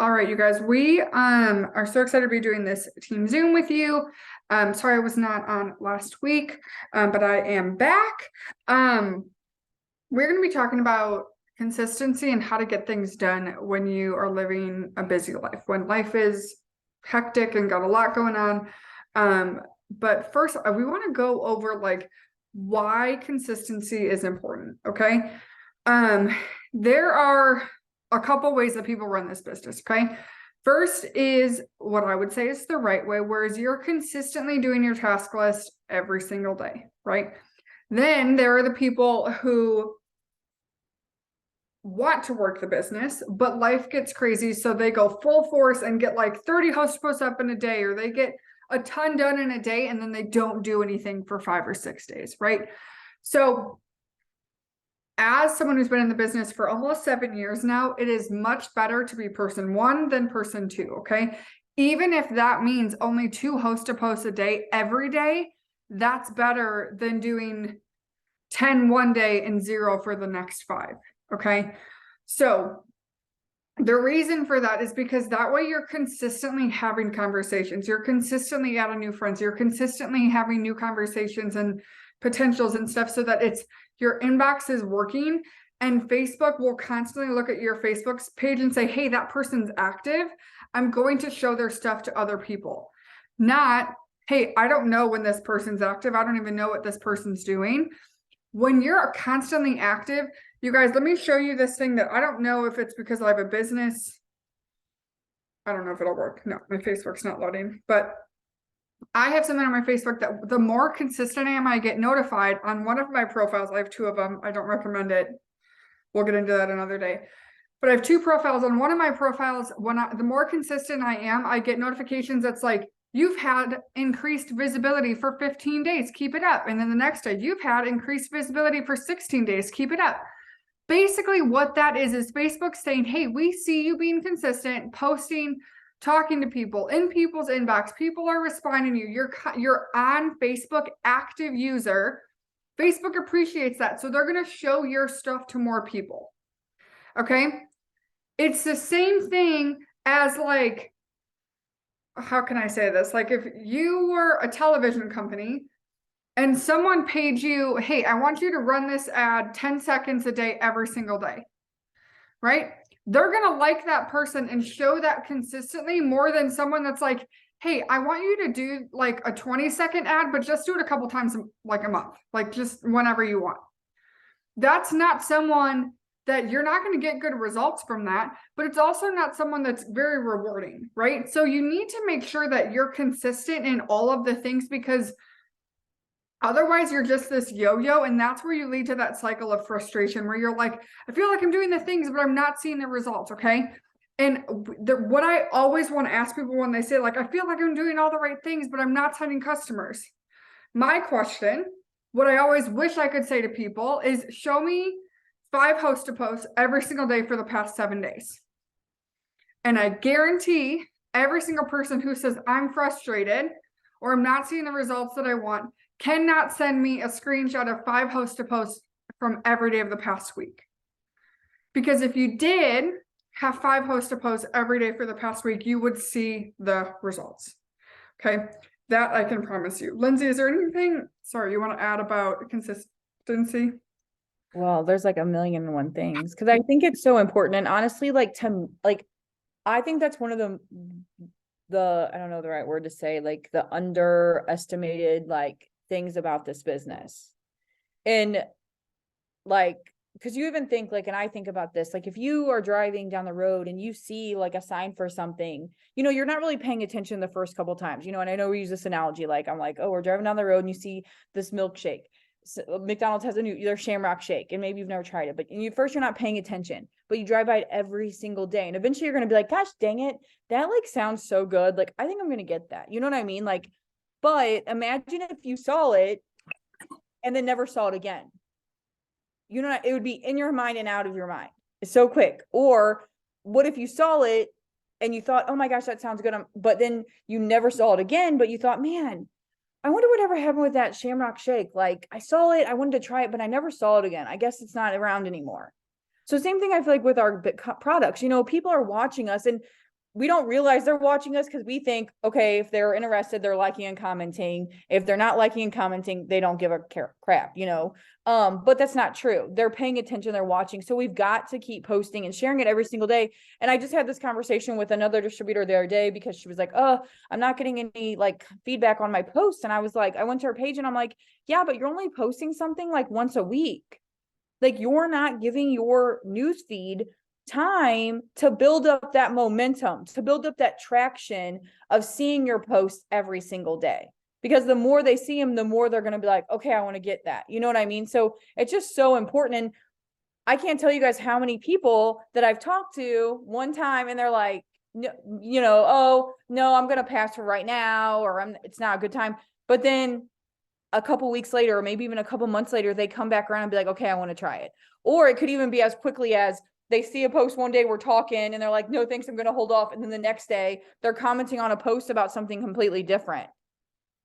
All right, you guys, we are so excited to be doing this team Zoom with you. Sorry I was not on last week, but I am back. We're going to be talking about consistency and how to get things done when you are living a busy life, when life is hectic and got a lot going on. But first, we want to go over like why consistency is important, okay? There are a couple ways that people run this business, okay? First is what I would say is the right way, whereas you're consistently doing your task list every single day, right? Then there are the people who want to work the business, but life gets crazy, so they go full force and get like 30 host posts up in a day, or they get a ton done in a day, and then they don't do anything for 5 or 6 days, right? So as someone who's been in the business for almost 7 years now, it is much better to be person one than person two, okay? Even if that means only 2 host to post a day every day, that's better than doing 10 one day and 0 for the next 5, okay? So the reason for that is because that way you're consistently having conversations, you're consistently adding new friends, you're consistently having new conversations and potentials and stuff, so that it's your inbox is working, and Facebook will constantly look at your Facebook page and say, hey, that person's active, I'm going to show their stuff to other people. Not, hey, I don't know when this person's active, I don't even know what this person's doing. When you're constantly active, you guys, let me show you this thing that I don't know if it's because I have a business. I don't know if it'll work. No, my Facebook's not loading, but I have something on my Facebook that the more consistent I am, I get notified on one of my profiles. I have 2 of them. I don't recommend it. We'll get into that another day. But I have 2 profiles. On one of my profiles, the more consistent I am, I get notifications that's like, you've had increased visibility for 15 days, keep it up. And then the next day, you've had increased visibility for 16 days, keep it up. Basically, what that is Facebook saying, hey, we see you being consistent, posting, talking to people in people's inbox. People are responding to you. You're on Facebook, active user. Facebook appreciates that. So they're going to show your stuff to more people. Okay. It's the same thing as like, how can I say this? Like if you were a television company and someone paid you, hey, I want you to run this ad 10 seconds a day, every single day, right? They're going to like that person and show that consistently more than someone that's like, hey, I want you to do like a 20-second ad, but just do it a couple times like a month, like just whenever you want. That's not someone that you're not going to get good results from that, but it's also not someone that's very rewarding, right? So you need to make sure that you're consistent in all of the things, because otherwise you're just this yo-yo, and that's where you lead to that cycle of frustration where you're like, I feel like I'm doing the things, but I'm not seeing the results, okay? And what I always want to ask people when they say like, I feel like I'm doing all the right things, but I'm not signing customers. My question, what I always wish I could say to people is, show me 5 host to posts every single day for the past 7 days. And I guarantee every single person who says I'm frustrated or I'm not seeing the results that I want cannot send me a screenshot of 5 host to posts from every day of the past week. Because if you did have 5 host to posts every day for the past week, you would see the results. Okay, that I can promise you. Lindsay, is there anything, sorry, you want to add about consistency? Well, there's like a million and one things, because I think it's so important. And honestly, I think that's one of the I don't know the right word to say, like the underestimated like things about this business. And like, because you even think like, and I think about this, like if you are driving down the road and you see like a sign for something, you're not really paying attention the first couple times, and I know we use this analogy, like I'm like, oh, we're driving down the road and you see this milkshake. So McDonald's has their Shamrock Shake, and maybe you've never tried it, but you're not paying attention, but you drive by it every single day, and eventually you're going to be like, gosh, dang it, that like sounds so good, like I think I'm going to get that, you know what I mean? Like, but imagine if you saw it and then never saw it again. It would be in your mind and out of your mind. It's so quick. Or what if you saw it and you thought, oh my gosh, that sounds good, but then you never saw it again, but you thought, man, I wonder whatever happened with that Shamrock Shake. Like I saw it, I wanted to try it, but I never saw it again. I guess it's not around anymore. So same thing I feel like with our products, people are watching us, and we don't realize they're watching us because we think, okay, if they're interested, they're liking and commenting. If they're not liking and commenting, they don't give a crap, you know? But that's not true. They're paying attention, they're watching. So we've got to keep posting and sharing it every single day. And I just had this conversation with another distributor the other day because she was like, oh, I'm not getting any like feedback on my posts. And I was like, I went to her page and I'm like, yeah, but you're only posting something like once a week. Like you're not giving your news feed time to build up that momentum, to build up that traction of seeing your posts every single day. Because the more they see them, the more they're going to be like, okay, I want to get that. You know what I mean? So it's just so important. And I can't tell you guys how many people that I've talked to one time and they're like, no, you know, oh, no, I'm going to pass for right now, or it's not a good time. But then a couple weeks later, or maybe even a couple months later, they come back around and be like, okay, I want to try it. Or it could even be as quickly as they see a post one day, we're talking, and they're like, no, thanks, I'm going to hold off. And then the next day, they're commenting on a post about something completely different.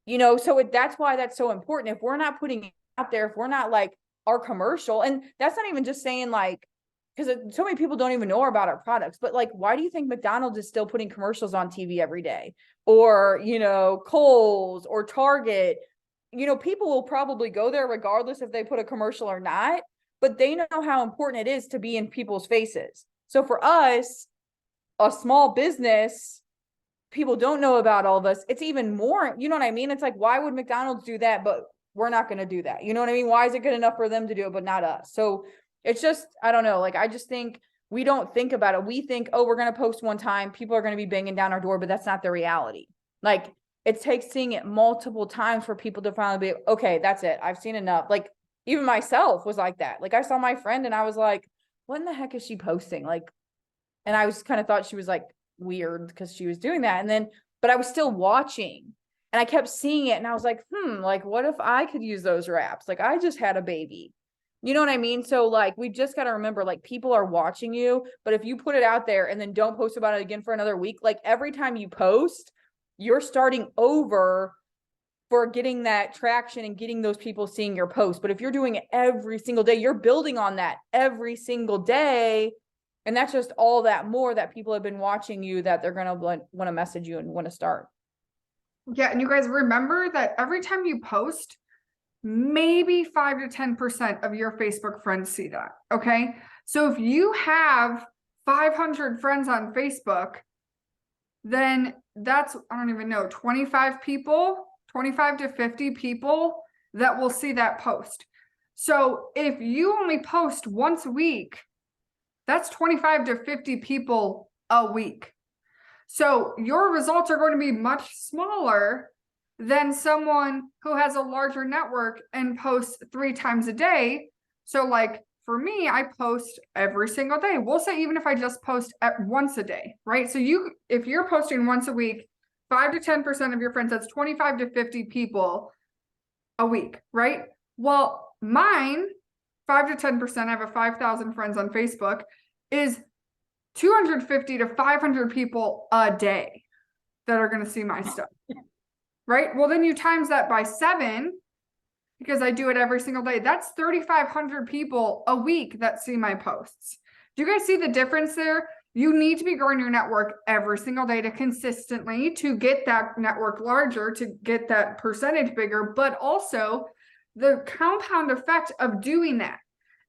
You know, so that's why that's so important. If we're not putting it out there, if we're not like our commercial, and that's not even just saying like, because so many people don't even know about our products, but like, why do you think McDonald's is still putting commercials on TV every day? Or, you know, Kohl's or Target? You know, people will probably go there regardless if they put a commercial or not, but they know how important it is to be in people's faces. So for us, a small business, people don't know about all of us. It's even more, you know what I mean? It's like, why would McDonald's do that, but we're not going to do that? You know what I mean? Why is it good enough for them to do it, but not us? So it's just, I don't know. Like, I just think we don't think about it. We think, oh, we're going to post one time, people are going to be banging down our door, but that's not the reality. Like, it takes seeing it multiple times for people to finally be, okay, that's it. I've seen enough. Like, even myself was like that. Like, I saw my friend and I was like, what in the heck is she posting? Like, and I was kind of thought she was like weird because she was doing that. And then, but I was still watching and I kept seeing it and I was like, like, what if I could use those wraps? Like, I just had a baby. You know what I mean? So like, we just got to remember, like, people are watching you, but if you put it out there and then don't post about it again for another week, like every time you post, you're starting over for getting that traction and getting those people seeing your post. But if you're doing it every single day, you're building on that every single day. And that's just all that more that people have been watching you, that they're going to want to message you and want to start. Yeah. And you guys remember that every time you post, maybe 5 to 10% of your Facebook friends see that. Okay. So if you have 500 friends on Facebook, then that's, I don't even know, 25 people, 25 to 50 people that will see that post. So if you only post once a week, that's 25 to 50 people a week. So your results are going to be much smaller than someone who has a larger network and posts 3 times a day. So like for me, I post every single day. We'll say even if I just post once a day, right? So if you're posting once a week, 5 to 10% of your friends, that's 25 to 50 people a week, right? Well, mine, 5 to 10%, I have a 5,000 friends on Facebook, is 250 to 500 people a day that are going to see my stuff, right? Well, then you times that by 7, because I do it every single day. That's 3,500 people a week that see my posts. Do you guys see the difference there? You need to be growing your network every single day to consistently to get that network larger, to get that percentage bigger, but also the compound effect of doing that.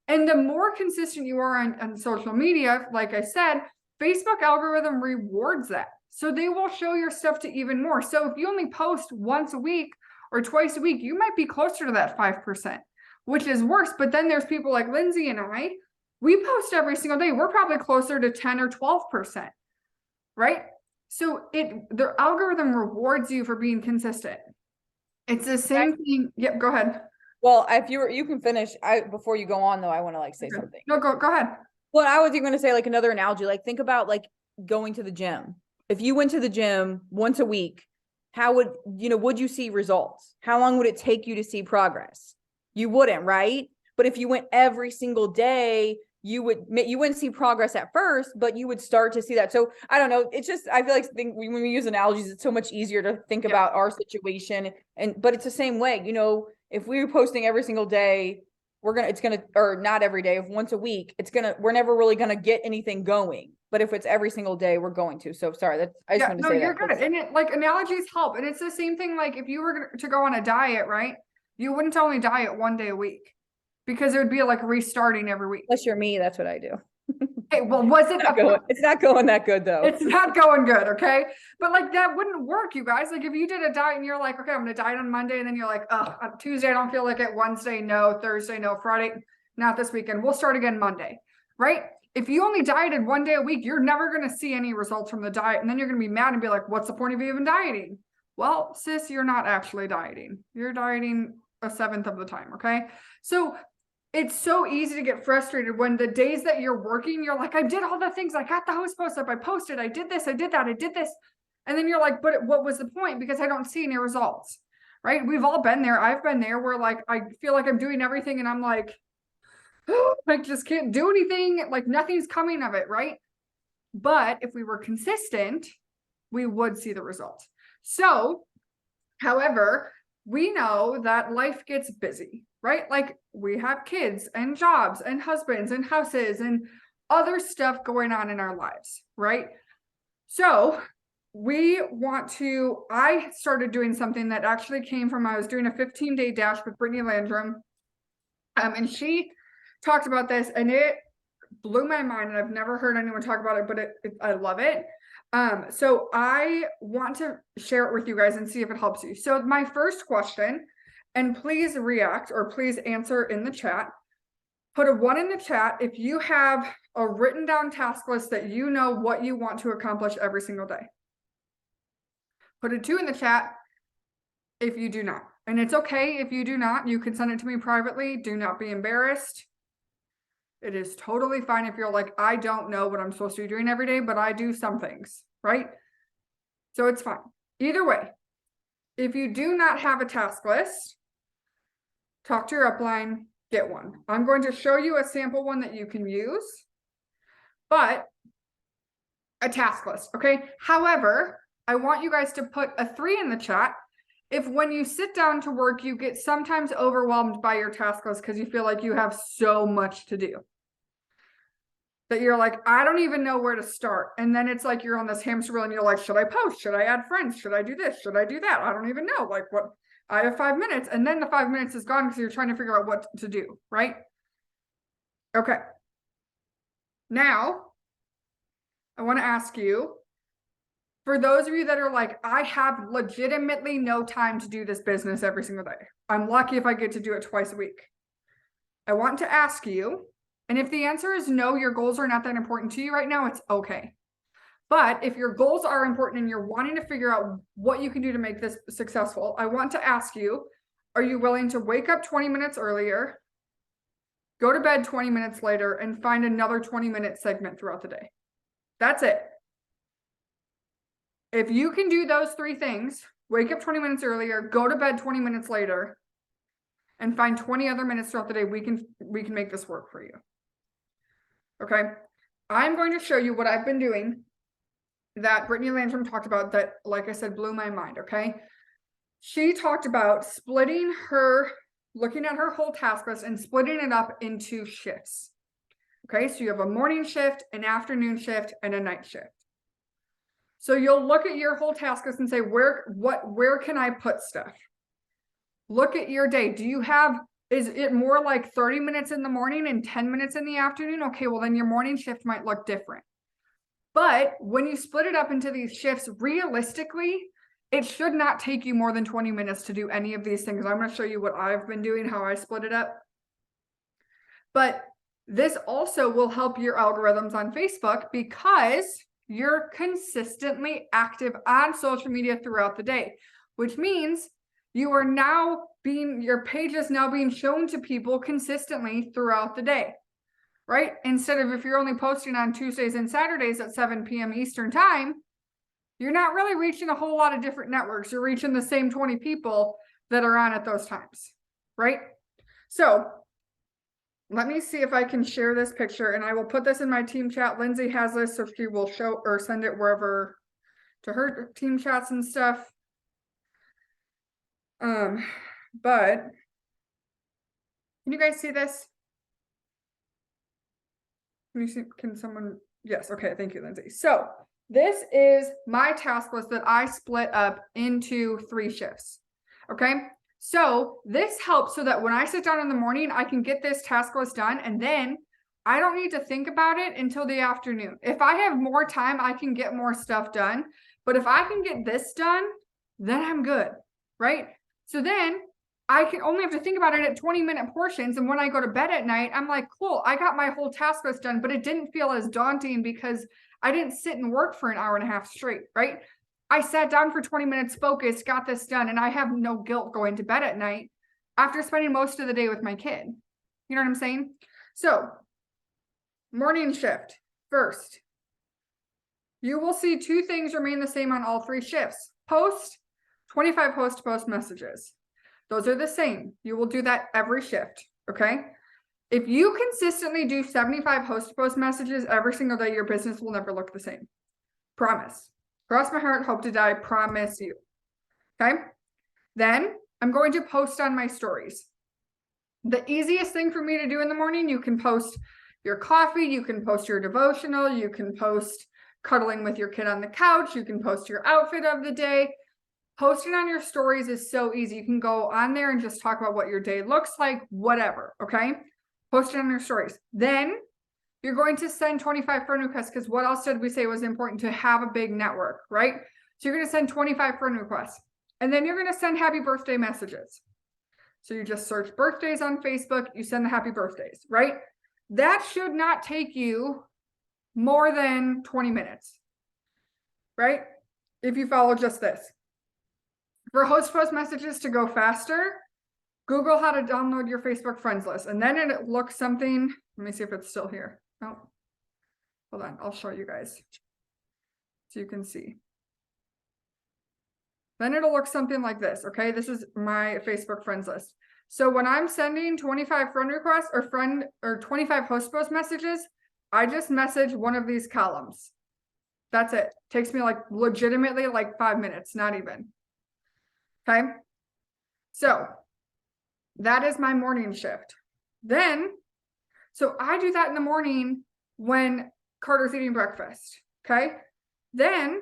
And the more consistent you are on social media, like I said, Facebook algorithm rewards that. So they will show your stuff to even more. So if you only post once a week or twice a week, you might be closer to that 5%, which is worse. But then there's people like Lindsay and I, we post every single day. We're probably closer to 10 or 12%, right? So the algorithm rewards you for being consistent. It's the same thing. Yep, go ahead. Well, if you can finish. Before you go on though, I want to like say something. No, go ahead. Well, I was even going to say like another analogy. Like think about like going to the gym. If you went to the gym once a week, how would you see results? How long would it take you to see progress? You wouldn't, right? But if you went every single day, you wouldn't see progress at first, but you would start to see that. So I don't know. It's just, I feel like when we use analogies, it's so much easier to think about our situation. But it's the same way, if we were posting every single day, or not every day, if once a week, we're never really gonna get anything going. But if it's every single day, we're going to. So sorry, I just Yeah, wanted to no, say you're that. good. And it, like, analogies help. And it's the same thing, like, if you were to go on a diet, right? You wouldn't only diet one day a week because it would be like restarting every week. Unless you're me, that's what I do. Hey, well, was it It's not going that good though. It's not going good, okay? But like that wouldn't work, you guys. Like if you did a diet and you're like, okay, I'm gonna diet on Monday, and then you're like, oh, on Tuesday I don't feel like it, Wednesday no, Thursday no, Friday not this weekend. We'll start again Monday, right? If you only dieted one day a week, you're never gonna see any results from the diet, and then you're gonna be mad and be like, what's the point of you even dieting? Well, sis, you're not actually dieting. You're dieting a seventh of the time, okay? So it's so easy to get frustrated when the days that you're working, you're like, I did all the things. I got the host post up. I posted. I did this. I did that. I did this. And then you're like, but what was the point? Because I don't see any results, right? We've all been there. I've been there where like, I feel like I'm doing everything and I'm like, oh, I just can't do anything. Like nothing's coming of it, right? But if we were consistent, we would see the results. So, however, we know that life gets busy, right? Like we have kids and jobs and husbands and houses and other stuff going on in our lives, right? So I started doing something that actually came from, I was doing a 15-day dash with Brittany Landrum. And she talked about this and it blew my mind, and I've never heard anyone talk about it, but I love it. So I want to share it with you guys and see if it helps you. So my first question, and please react or please answer in the chat. Put a 1 in the chat if you have a written down task list that you know what you want to accomplish every single day. Put a 2 in the chat if you do not. And it's okay if you do not. You can send it to me privately. Do not be embarrassed. It is totally fine if you're like, I don't know what I'm supposed to be doing every day, but I do some things, right? So it's fine. Either way, if you do not have a task list, talk to your upline, get one. I'm going to show you a sample one that you can use, but a task list, okay? However, I want you guys to put a 3 in the chat if when you sit down to work, you get sometimes overwhelmed by your task list because you feel like you have so much to do. That you're like, I don't even know where to start. And then it's like you're on this hamster wheel and you're like, should I post? Should I add friends? Should I do this? Should I do that? I don't even know. Like what? I have 5 minutes. And then the 5 minutes is gone because you're trying to figure out what to do, right? Okay. Now, I want to ask you, for those of you that are like, I have legitimately no time to do this business every single day. I'm lucky if I get to do it twice a week. I want to ask you, and if the answer is no, your goals are not that important to you right now, it's okay. But if your goals are important and you're wanting to figure out what you can do to make this successful, I want to ask you, are you willing to wake up 20 minutes earlier, go to bed 20 minutes later, and find another 20-minute segment throughout the day? That's it. If you can do those 3 things, wake up 20 minutes earlier, go to bed 20 minutes later, and find 20 other minutes throughout the day, we can make this work for you. Okay, I'm going to show you what I've been doing that Brittany Landrum talked about that, like I said, blew my mind, okay? She talked about looking at her whole task list and splitting it up into shifts. Okay, so you have a morning shift, an afternoon shift, and a night shift. So you'll look at your whole task list and say, where can I put stuff? Look at your day. Is it more like 30 minutes in the morning and 10 minutes in the afternoon? Okay, well then your morning shift might look different. But when you split it up into these shifts, realistically, it should not take you more than 20 minutes to do any of these things. I'm going to show you what I've been doing, how I split it up. But this also will help your algorithms on Facebook because you're consistently active on social media throughout the day, which means your page is now being shown to people consistently throughout the day, right? Instead of if you're only posting on Tuesdays and Saturdays at 7 p.m. Eastern time, you're not really reaching a whole lot of different networks. You're reaching the same 20 people that are on at those times, right? So let me see if I can share this picture, and I will put this in my team chat. Lindsay has this, so she will show or send it wherever to her team chats and stuff. But Can you guys see this? Can you see, can someone, yes, okay, thank you, Lindsay. So this is my task list that I split up into 3 shifts. Okay, so this helps so that when I sit down in the morning, I can get this task list done, and then I don't need to think about it until the afternoon. If I have more time, I can get more stuff done. But if I can get this done, then I'm good, right? So then I can only have to think about it at 20-minute portions. And when I go to bed at night, I'm like, cool, I got my whole task list done, but it didn't feel as daunting because I didn't sit and work for an hour and a half straight, right? I sat down for 20 minutes focused, got this done, and I have no guilt going to bed at night after spending most of the day with my kid. You know what I'm saying? So, morning shift first. You will see 2 things remain the same on all 3 shifts. Post, 25 post messages. Those are the same. You will do that every shift, okay? If you consistently do 75 post messages every single day, your business will never look the same. Promise. Cross my heart, hope to die, promise you. Okay? Then I'm going to post on my stories. The easiest thing for me to do in the morning, you can post your coffee, you can post your devotional, you can post cuddling with your kid on the couch, you can post your outfit of the day. Posting on your stories is so easy. You can go on there and just talk about what your day looks like, whatever, okay? Post it on your stories. Then you're going to send 25 friend requests, because what else did we say was important? To have a big network, right? So you're going to send 25 friend requests. And then you're going to send happy birthday messages. So you just search birthdays on Facebook, you send the happy birthdays, right? That should not take you more than 20 minutes, right? If you follow just this. For host post messages to go faster, Google how to download your Facebook friends list. And then it looks something, let me see if it's still here. Oh, hold on, I'll show you guys so you can see. Then it'll look something like this, okay? This is my Facebook friends list. So when I'm sending 25 friend requests or 25 host post messages, I just message one of these columns. That's it. Takes me like legitimately like 5 minutes, not even. Okay, so that is my morning shift. Then, so I do that in the morning when Carter's eating breakfast. Okay, then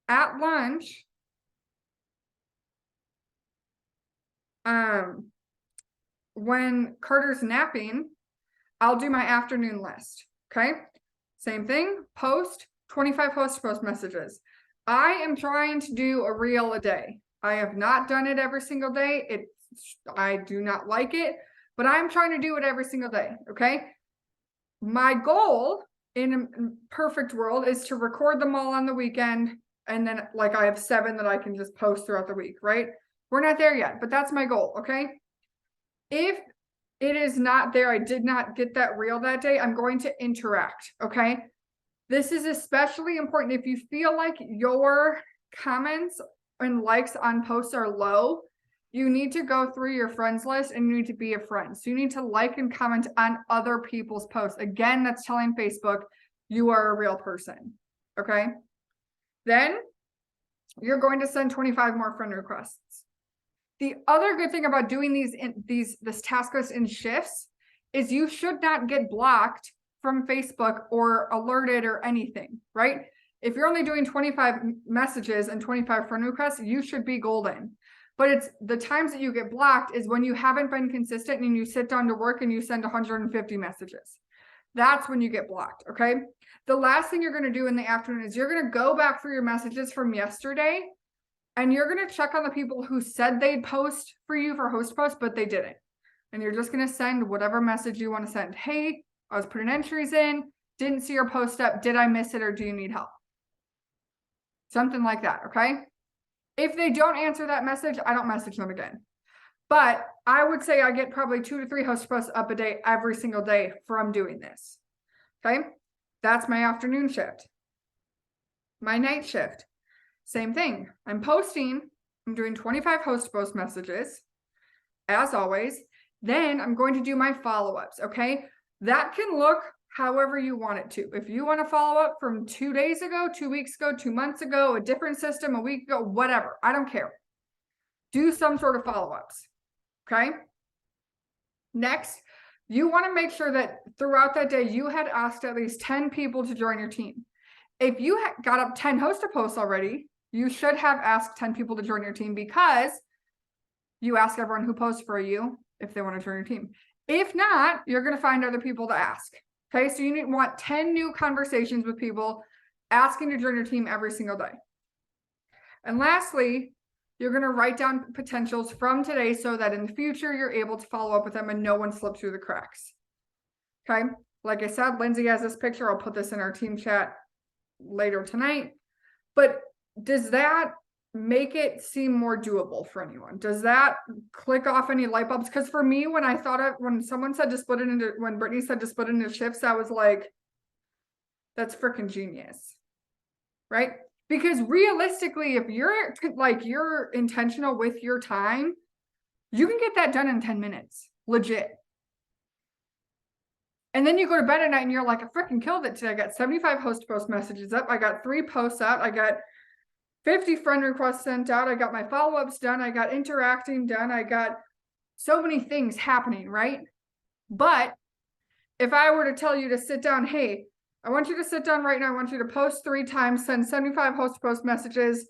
at lunch, when Carter's napping, I'll do my afternoon list. Okay, same thing, post 25 post messages. I am trying to do a reel a day. I have not done it every single day. I do not like it, but I'm trying to do it every single day, okay? My goal in a perfect world is to record them all on the weekend, and then like I have 7 that I can just post throughout the week, right? We're not there yet, but that's my goal, okay? If it is not there, I did not get that reel that day, I'm going to interact, okay? This is especially important if you feel like your comments and likes on posts are low. You need to go through your friends list and you need to be a friend. So you need to like and comment on other people's posts. Again, that's telling Facebook you are a real person. Okay. Then you're going to send 25 more friend requests. The other good thing about doing this task list in shifts is you should not get blocked from Facebook or alerted or anything, right? If you're only doing 25 messages and 25 friend requests, you should be golden. But it's the times that you get blocked is when you haven't been consistent and you sit down to work and you send 150 messages. That's when you get blocked, okay? The last thing you're going to do in the afternoon is you're going to go back through your messages from yesterday and you're going to check on the people who said they'd post for you for host post, but they didn't. And you're just going to send whatever message you want to send. Hey, I was putting entries in, didn't see your post up. Did I miss it or do you need help? Something like that, okay? If they don't answer that message, I don't message them again. But I would say I get probably 2 to 3 host posts up a day every single day from doing this. Okay, that's my afternoon shift. My night shift, same thing. I'm posting, I'm doing 25 host post messages, as always. Then I'm going to do my follow-ups, okay? That can look however you want it to. If you want to follow up from 2 days ago, 2 weeks ago, 2 months ago, a different system, a week ago, whatever, I don't care. Do some sort of follow-ups, okay? Next, you want to make sure that throughout that day, you had asked at least 10 people to join your team. If you got up 10 host posts already, you should have asked 10 people to join your team, because you ask everyone who posts for you if they want to join your team. If not, you're going to find other people to ask. Okay, so you want 10 new conversations with people asking to join your team every single day. And lastly, you're going to write down potentials from today so that in the future, you're able to follow up with them and no one slips through the cracks. Okay, like I said, Lindsay has this picture. I'll put this in our team chat later tonight. But does that make it seem more doable for anyone? Does that click off any light bulbs? Because for me, when someone said to split it into, when Brittany said to split it into shifts, I was like, that's freaking genius, right? Because realistically, if you're intentional with your time, you can get that done in 10 minutes, legit. And then you go to bed at night and you're like, I freaking killed it today. I got 75 host post messages up. I got 3 posts out. I got 50 friend requests sent out. I got my follow-ups done. I got interacting done. I got so many things happening, right? But if I were to tell you to sit down, hey, I want you to sit down right now. I want you to post 3 times, send 75 host post messages,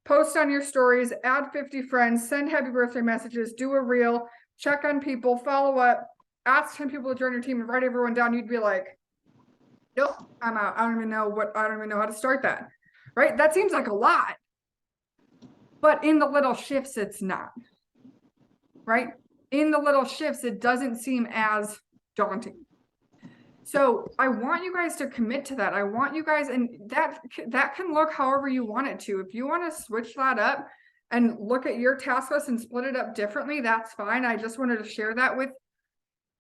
post on your stories, add 50 friends, send happy birthday messages, do a reel, check on people, follow up, ask 10 people to join your team and write everyone down. You'd be like, nope, I'm out. I don't even know how to start that. Right? That seems like a lot. But in the little shifts, it's not. Right? In the little shifts, it doesn't seem as daunting. So I want you guys to commit to that. I want you guys, and that can look however you want it to. If you want to switch that up and look at your task list and split it up differently, that's fine. I just wanted to share that with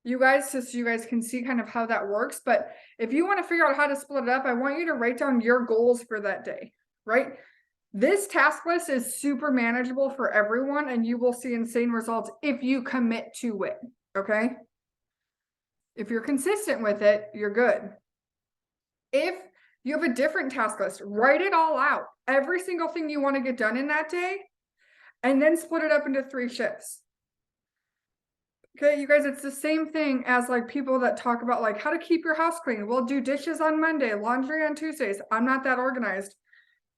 you guys so you guys can see kind of how that works. But if you want to figure out how to split it up, I want you to write down your goals for that day, right? This task list is super manageable for everyone, and you will see insane results if you commit to it, okay? If you're consistent with it, you're good. If you have a different task list, write it all out, every single thing you want to get done in that day, and then split it up into 3 shifts. Okay, you guys, it's the same thing as like people that talk about like how to keep your house clean. We'll do dishes on Monday, laundry on Tuesdays. I'm not that organized.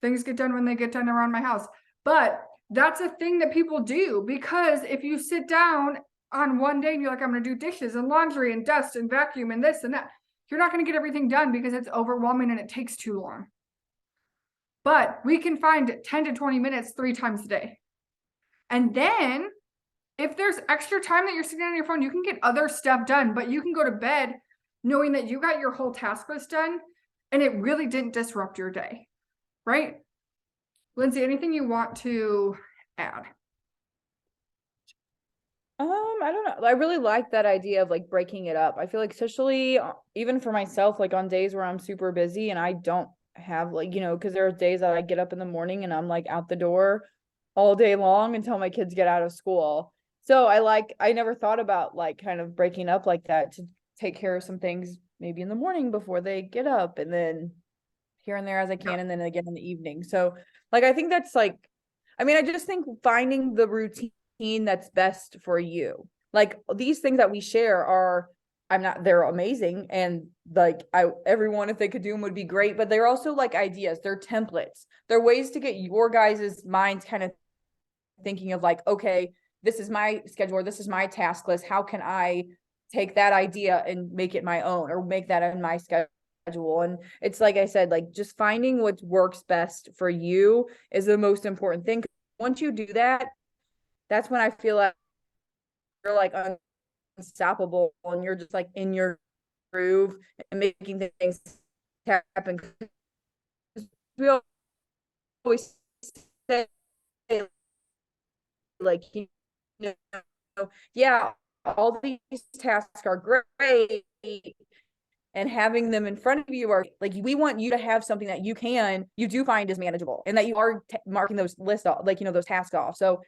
Things get done when they get done around my house. But that's a thing that people do, because if you sit down on one day and you're like, I'm going to do dishes and laundry and dust and vacuum and this and that, you're not going to get everything done because it's overwhelming and it takes too long. But we can find 10 to 20 minutes 3 times a day. And then if there's extra time that you're sitting on your phone, you can get other stuff done, but you can go to bed knowing that you got your whole task list done and it really didn't disrupt your day, right? Lindsay, anything you want to add? I don't know. I really like that idea of like breaking it up. I feel like especially even for myself, like on days where I'm super busy and I don't have like, because there are days that I get up in the morning and I'm like out the door all day long until my kids get out of school. So I never thought about like kind of breaking up like that to take care of some things maybe in the morning before they get up, and then here and there as I can, and then again in the evening. So like, I think that's like, I just think finding the routine that's best for you. Like these things that we share are, they're amazing. And like everyone, if they could do them would be great, but they're also like ideas, they're templates. They're ways to get your guys' minds kind of thinking of like, okay, this is my schedule, or this is my task list. How can I take that idea and make it my own, or make that in my schedule? And it's like I said, like just finding what works best for you is the most important thing. Once you do that, that's when I feel like you're like unstoppable and you're just like in your groove and making things happen. We always say like, yeah, all these tasks are great, and having them in front of you are like, we want you to have something that you do find is manageable, and that you are marking those lists off, like, those tasks off. So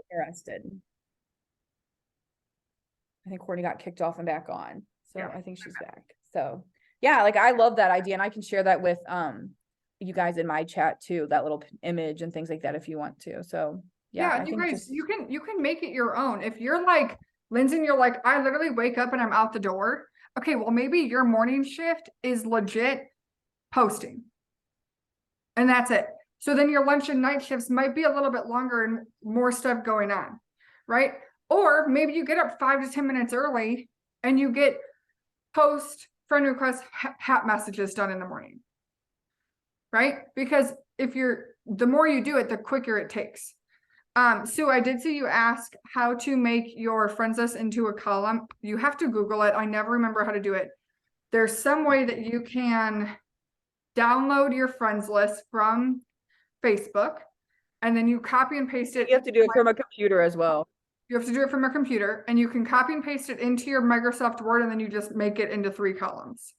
interested. I think Courtney got kicked off and back on. So yeah. I think she's back. So yeah, like I love that idea, and I can share that with you guys in my chat too, that little image and things like that if you want to. So Yeah, Yeah, I and you think guys, just you can make it your own. If you're like Lindsay and you're like, I literally wake up and I'm out the door. Okay, well, maybe your morning shift is legit posting. And that's it. So then your lunch and night shifts might be a little bit longer and more stuff going on, right? Or maybe you get up 5 to 10 minutes early and you get post, friend request, hat messages done in the morning, right? Because if you're, the more you do it, the quicker it takes. Sue, I did see you ask how to make your friends list into a column. You have to Google it. I never remember how to do it. There's some way that you can download your friends list from Facebook, and then you copy and paste it. you have to do it from a computer as well. You have to do it from a computer, and you can copy and paste it into your Microsoft Word, and then you just make it into 3 columns.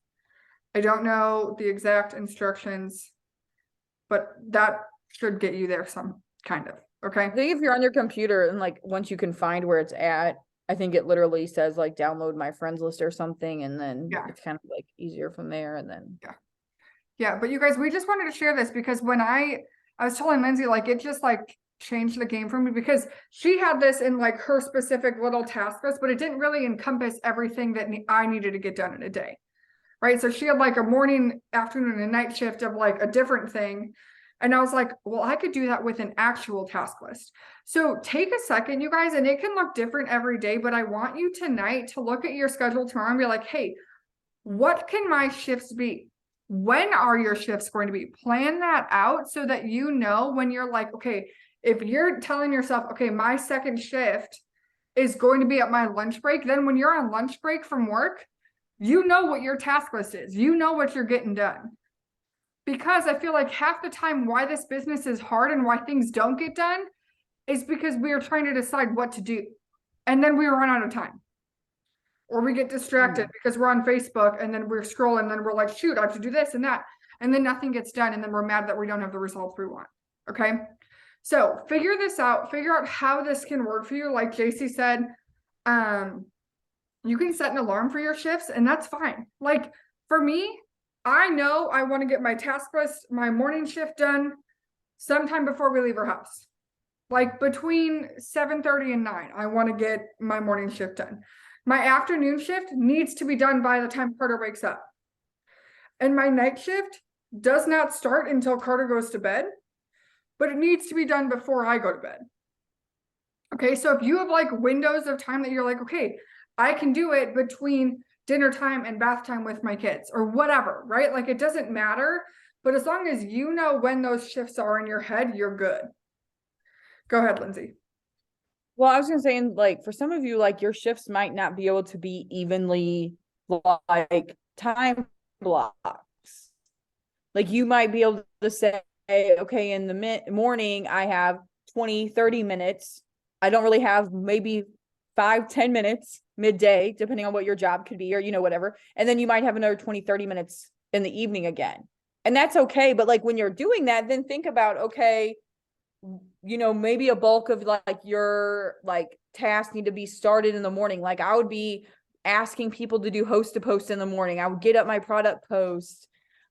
I don't know the exact instructions, but that should get you there some kind of, okay? I think if you're on your computer and like once you can find where it's at, I think it literally says like download my friends list or something, and then Yeah. it's kind of like easier from there. And then Yeah, but you guys, we just wanted to share this because when I was telling Lindsay, like, it just like changed the game for me because she had this in like her specific little task list, but it didn't really encompass everything that I needed to get done in a day. Right. So she had like a morning, afternoon, and night shift of like a different thing. And I was like, well, I could do that with an actual task list. So take a second, you guys, and it can look different every day, but I want you tonight to look at your schedule tomorrow and be like, hey, what can my shifts be? When are your shifts going to be? Plan that out so that you know when you're like, okay, if you're telling yourself, okay, my second shift is going to be at my lunch break, then when you're on lunch break from work, you know what your task list is. You know what you're getting done. Because I feel like half the time why this business is hard and why things don't get done is because we are trying to decide what to do. And then we run out of time. Or we get distracted because we're on Facebook and then we're scrolling and then we're like, shoot, I have to do this and that. And then nothing gets done. And then we're mad that we don't have the results we want. Okay. So figure this out, figure out how this can work for you. Like JC said, you can set an alarm for your shifts and that's fine. Like for me, I know I want to get my task list, my morning shift done sometime before we leave our house. Like between 7:30 and 9, I want to get my morning shift done. My afternoon shift needs to be done by the time Carter wakes up. And my night shift does not start until Carter goes to bed, but it needs to be done before I go to bed. Okay, so if you have like windows of time that you're like, okay, I can do it between dinner time and bath time with my kids or whatever, right? Like it doesn't matter, but as long as you know when those shifts are in your head, you're good. Go ahead, Lindsay. well, I was gonna say, like for some of you, like your shifts might not be able to be evenly like time blocks. Like you might be able to say, okay, in the morning, I have 20-30 minutes. I don't really have maybe 5-10 minutes midday, depending on what your job could be or, whatever. And then you might have another 20-30 minutes in the evening again. And that's okay. But like when you're doing that, then think about, okay, maybe a bulk of like your like tasks need to be started in the morning. Like I would be asking people to do host to post in the morning. I would get up my product post,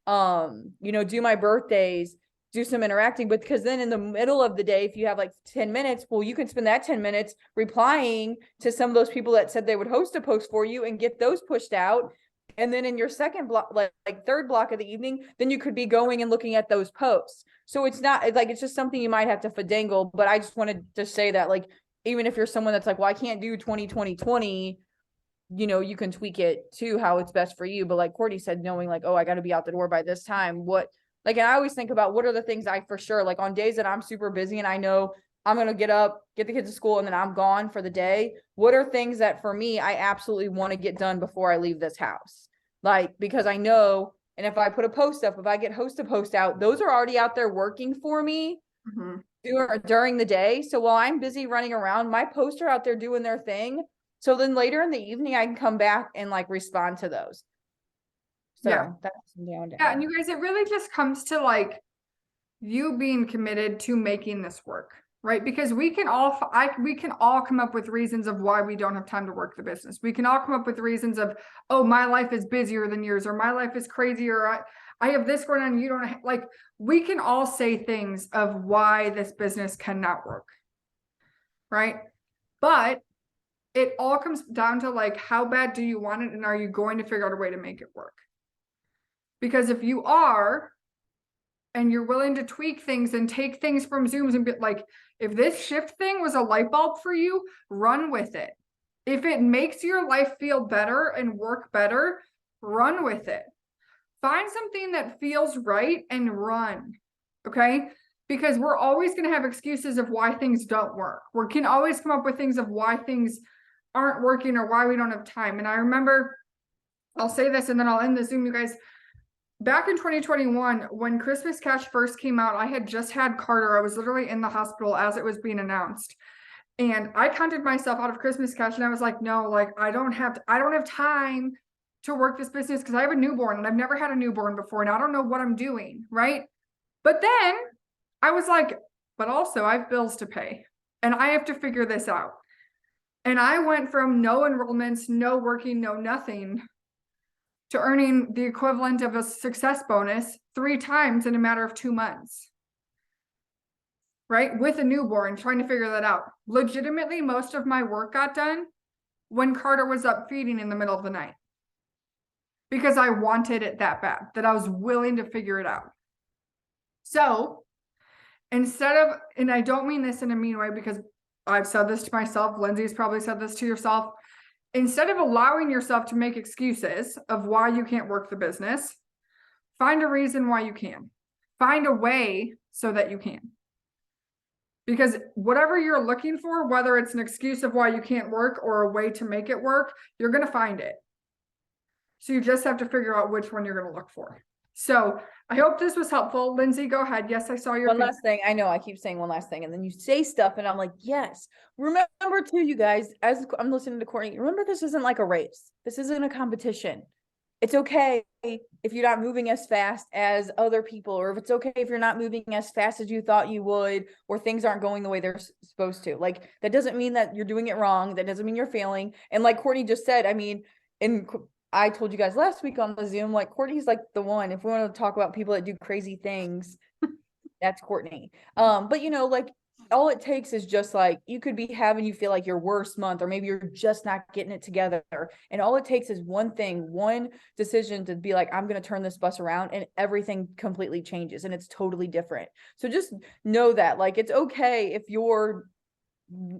do my birthdays, do some interacting, but because then in the middle of the day, if you have like 10 minutes, well, you can spend that 10 minutes replying to some of those people that said they would host a post for you and get those pushed out. And then in your second block, like third block of the evening, then you could be going and looking at those posts. So it's not like, it's just something you might have to finagle, but I just wanted to say that like, even if you're someone that's like, well, I can't do 20-20-20, you can tweak it to how it's best for you. But like Courtney said, knowing like, oh, I got to be out the door by this time. And I always think about what are the things I for sure, like on days that I'm super busy and I know I'm going to get up, get the kids to school, and then I'm gone for the day. What are things that for me, I absolutely want to get done before I leave this house? Like, because I know, and if I put a post up, if I get host to post out, those are already out there working for me during the day. So while I'm busy running around, my posts are out there doing their thing. So then later in the evening, I can come back and like respond to those. So Yeah. that's down. Yeah, and you guys, it really just comes to like you being committed to making this work, right? Because we can all come up with reasons of why we don't have time to work the business. We can all come up with reasons of, oh, my life is busier than yours, or my life is crazier. I have this going on. You don't like, we can all say things of why this business cannot work. right? But it all comes down to like, how bad do you want it? And are you going to figure out a way to make it work? Because if you are, and you're willing to tweak things and take things from Zooms and be like, if this shift thing was a light bulb for you, run with it. If it makes your life feel better and work better, run with it. Find something that feels right and run. Okay. Because we're always going to have excuses of why things don't work. We can always come up with things of why things aren't working or why we don't have time. And I remember, I'll say this and then I'll end the Zoom, you guys. Back in 2021, when Christmas Cash first came out, I had just had Carter. I was literally in the hospital as it was being announced. And I counted myself out of Christmas Cash and I was like, no, like I don't have time to work this business because I have a newborn and I've never had a newborn before and I don't know what I'm doing, right? But then I was like, but also I have bills to pay and I have to figure this out. And I went from no enrollments, no working, no nothing, to earning the equivalent of a success bonus 3 times in a matter of 2 months. Right? With a newborn, trying to figure that out. Legitimately, most of my work got done when Carter was up feeding in the middle of the night. Because I wanted it that bad, that I was willing to figure it out. So instead of, and I don't mean this in a mean way because I've said this to myself, Lindsay's probably said this to yourself. Instead of allowing yourself to make excuses of why you can't work the business, find a reason why you can. Find a way so that you can. Because whatever you're looking for, whether it's an excuse of why you can't work or a way to make it work, you're going to find it. So you just have to figure out which one you're going to look for. So I hope this was helpful. Lindsay, go ahead. Yes, I saw your One last thing. I know I keep saying one last thing, and then you say stuff, and I'm like, yes. Remember too, you guys, as I'm listening to Courtney, remember this isn't like a race. This isn't a competition. It's okay if you're not moving as fast as other people, or if it's okay if you're not moving as fast as you thought you would, or things aren't going the way they're supposed to. Like, that doesn't mean that you're doing it wrong. That doesn't mean you're failing. And like Courtney just said, I mean, I told you guys last week on the Zoom, like Courtney's like the one. If we want to talk about people that do crazy things, that's Courtney. But you know, like all it takes is just like, you could be having, you feel like your worst month, or maybe you're just not getting it together. And all it takes is one thing, one decision to be like, I'm going to turn this bus around, and everything completely changes and it's totally different. So just know that, like, it's okay if you're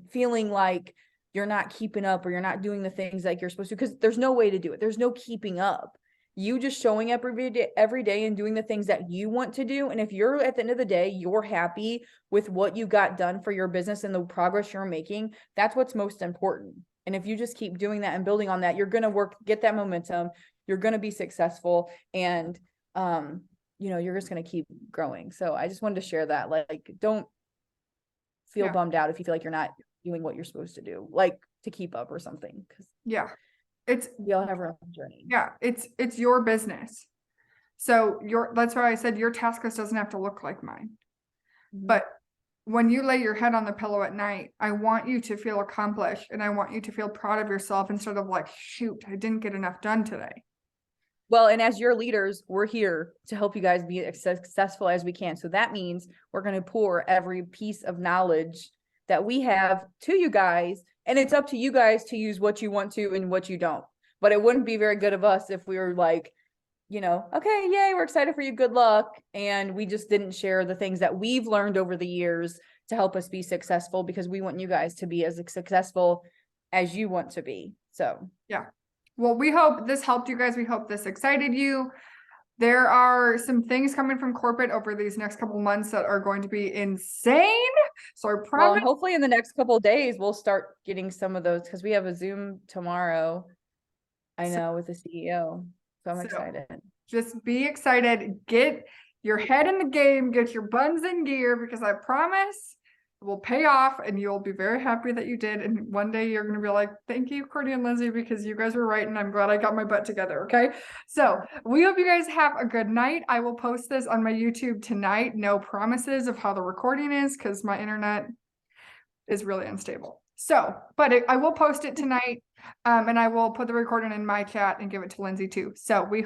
feeling like you're not keeping up or you're not doing the things like you're supposed to, because there's no way to do it. There's no keeping up. You just showing up every day and doing the things that you want to do. And if you're at the end of the day, you're happy with what you got done for your business and the progress you're making, that's what's most important. And if you just keep doing that and building on that, you're going to get that momentum. You're going to be successful, and, you know, you're just going to keep growing. So I just wanted to share that. Like, don't feel bummed out if you feel like you're not doing what you're supposed to do, like to keep up or something. Cause we all have our own journey. Yeah, it's your business. So that's why I said your task list doesn't have to look like mine. Mm-hmm. But when you lay your head on the pillow at night, I want you to feel accomplished, and I want you to feel proud of yourself instead of like, shoot, I didn't get enough done today. Well, and as your leaders, we're here to help you guys be as successful as we can. So that means we're going to pour every piece of knowledge that we have to you guys, and it's up to you guys to use what you want to and what you don't. But it wouldn't be very good of us if we were like, you know, okay, yay, we're excited for you, good luck, and we just didn't share the things that we've learned over the years to help us be successful, because we want you guys to be as successful as you want to be. So yeah, well, we hope this helped you guys. We hope this excited you. There are some things coming from corporate over these next couple months that are going to be insane. So I promise. Well, hopefully in the next couple of days, we'll start getting some of those, because we have a Zoom tomorrow. I know, with the CEO. So I'm excited. Just be excited. Get your head in the game. Get your buns in gear, because I promise it will pay off and you'll be very happy that you did. And one day you're going to be like, thank you, Courtney and Lindsay, because you guys were right. And I'm glad I got my butt together. Okay. So we hope you guys have a good night. I will post this on my YouTube tonight. No promises of how the recording is, because my internet is really unstable. So, but I will post it tonight. And I will put the recording in my chat and give it to Lindsay too. So we